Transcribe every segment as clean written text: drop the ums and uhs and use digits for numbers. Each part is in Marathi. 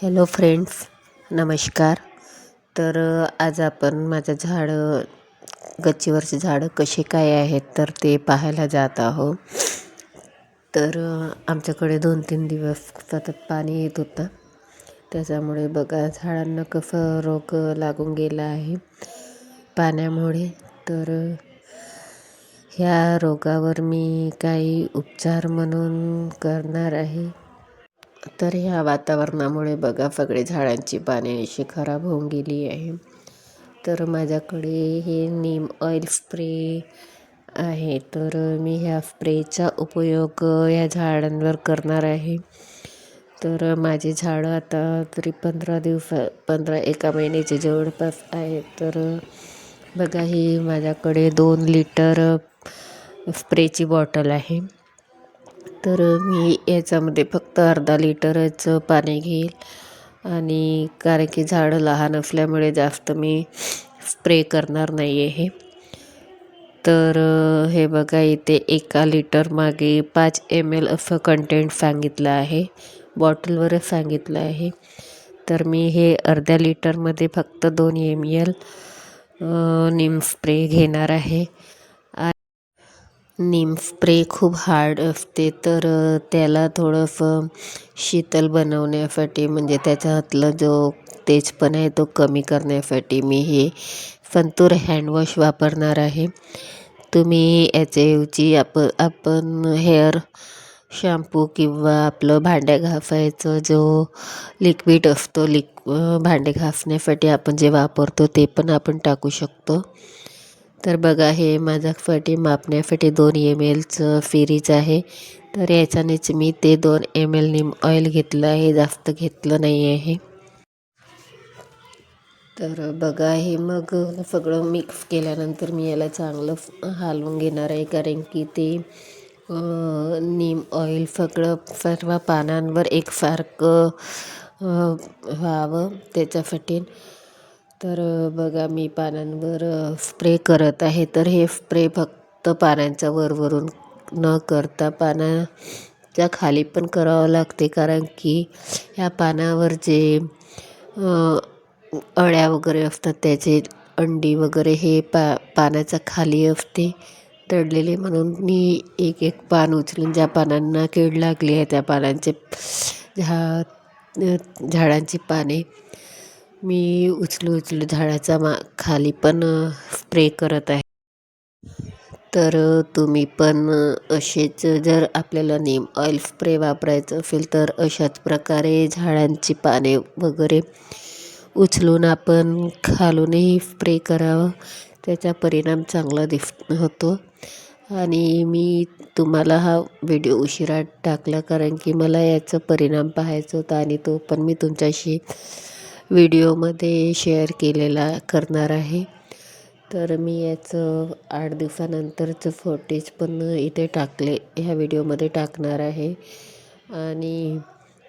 हॅलो फ्रेंड्स, नमस्कार. तर आज आपण माझं गच्चीवरचे झाडं कसे काय आहेत तर ते पाहायला जात आहोत. तर आमच्याकडे 2-3 दिवस सतत पाणी येत होतं. त्याच्यामुळे बघा झाडांना कसं रोग लागून गेला आहे पाण्यामुळे. तर ह्या रोगावर मी काही उपचार म्हणून करणार आहे. तर ह्या वातावरणामुळे बघा सगळे झाडांची पाने अशी खराब होऊन गेली आहे. तर माझ्याकडे हे नीम ऑइल स्प्रे आहे. तर मी ह्या स्प्रेचा उपयोग या झाडांवर करणार आहे. तर माझे झाडं आता तरी 1 महिन्याचे जवळपास आहेत. तर बघा ही माझ्याकडे 2 लिटर स्प्रेची बॉटल आहे. तर मी याच्यामध्ये फक्त अर्धा लिटरच पाणी घेईल आणि कारण की झाडं लहान असल्यामुळे जास्त मी स्प्रे करणार नाही आहे. तर हे बघा इथे 1 लिटर मागे 5 ml असं कंटेंट सांगितलं आहे, बॉटलवरच सांगितलं आहे. तर मी हे अर्ध्या लिटरमध्ये फक्त 2 ml नीम स्प्रे घेणार आहे. नीम स्प्रे खूप हार्ड असते, तर त्याला थोडंसं शीतल बनवण्यासाठी म्हणजे त्याच्यातला जो तेजपणा आहे तो कमी करण्यासाठी मी हे संतूर हँडवॉश वापरणार आहे. तुम्ही याच्याऐवजी आपण हेअर शॅम्पू किंवा आपलं भांड्या घासायचं जो लिक्विड असतो भांडे घासण्यासाठी आपण जे वापरतो ते पण आपण टाकू शकतो. तर बघा हे माझ्यासाठी मापण्यासाठी 2 mlचं सिरीज आहे. तर याच्यानेच मी ते 2 ml नीम ऑइल घेतलं आहे, जास्त घेतलं नाही आहे. तर बघा हे मग सगळं मिक्स केल्यानंतर मी याला चांगलं हलवून घेणार आहे, कारण की ते नीम ऑइल सर्व पानांवर एकसारखं व्हावं त्याच्यासाठी. तर बघा मी पानांवर स्प्रे करत आहे. तर हे स्प्रे फक्त पानांच्या वरवरून न करता पानाच्या खाली पण करावं लागते, कारण की ह्या पानावर जे अळ्या वगैरे असतात त्याचे अंडी वगैरे हे पानाच्या खाली असते दडलेले. म्हणून मी एक पान उचलून ज्या पानांना कीड लागली आहे त्या पानांचे झाडांची पाने मी उचलू झाडाच्या खाली पण स्प्रे करत आहे. तर तुम्ही पण असेच जर आपल्याला नीम ऑइल स्प्रे वापरायचं असेल तर अशाच प्रकारे झाडांची पाने वगैरे उचलून आपण खालूनही स्प्रे करावं, त्याचा परिणाम चांगला होतो. आणि मी तुम्हाला हा व्हिडिओ उशिरा टाकला कारण की मला याचा परिणाम पाहायचा होता आणि तो पण मी तुमच्याशी व्हिडिओमध्ये शेअर करणार आहे. तर मी याचं 8 दिवसानंतरचं फुटेज पण इथे ह्या व्हिडिओमध्ये टाकणार आहे आणि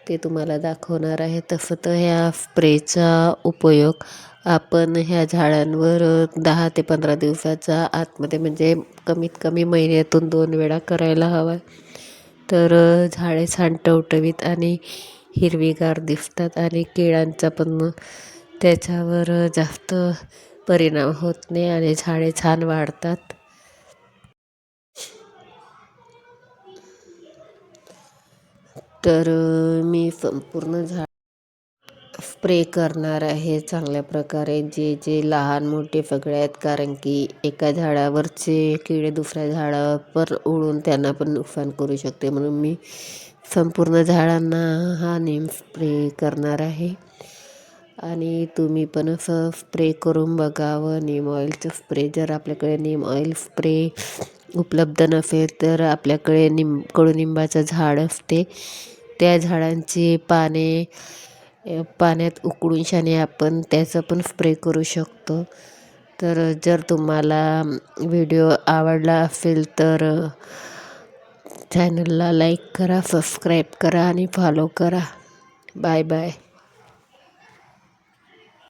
ते तुम्हाला दाखवणार आहे. तसं तर ह्या स्प्रेचा उपयोग आपण ह्या झाडांवर 10 ते 15 दिवसाच्या आतमध्ये म्हणजे कमीत कमी महिन्यातून 2 वेळा करायला हवा. तर झाडे छान टवटवीत आणि हिरवीगार दिसतात आणि किडांचा पण त्याच्यावर जास्त परिणाम होत नाही आणि झाडे छान वाढतात. तर मी संपूर्ण स्प्रे करणार आहे चांगल्या प्रकारे, जे लहान मोठे सगळे आहेत, कारण की एका झाडावरचे किडे दुसऱ्या झाडावर उडून त्यांना पण नुकसान करू शकते. म्हणून मी संपूर्ण झाडांना हा नीम स्प्रे करणार आहे आणि तुम्ही पण असं स्प्रे करून बघावं नीम ऑइलचं स्प्रे. जर आपल्याकडे नीम ऑइल स्प्रे उपलब्ध नसेल तर आपल्याकडे कडुनिंबाचं झाड असते, त्या झाडांची पाने पाण्यात उकळून शाने आपण त्याचा पण स्प्रे करू शकतो. तर जर तुम्हाला व्हिडिओ आवडला असेल तर चॅनलला लाईक करा, सबस्क्राईब करा आणि फॉलो करा. Bye bye.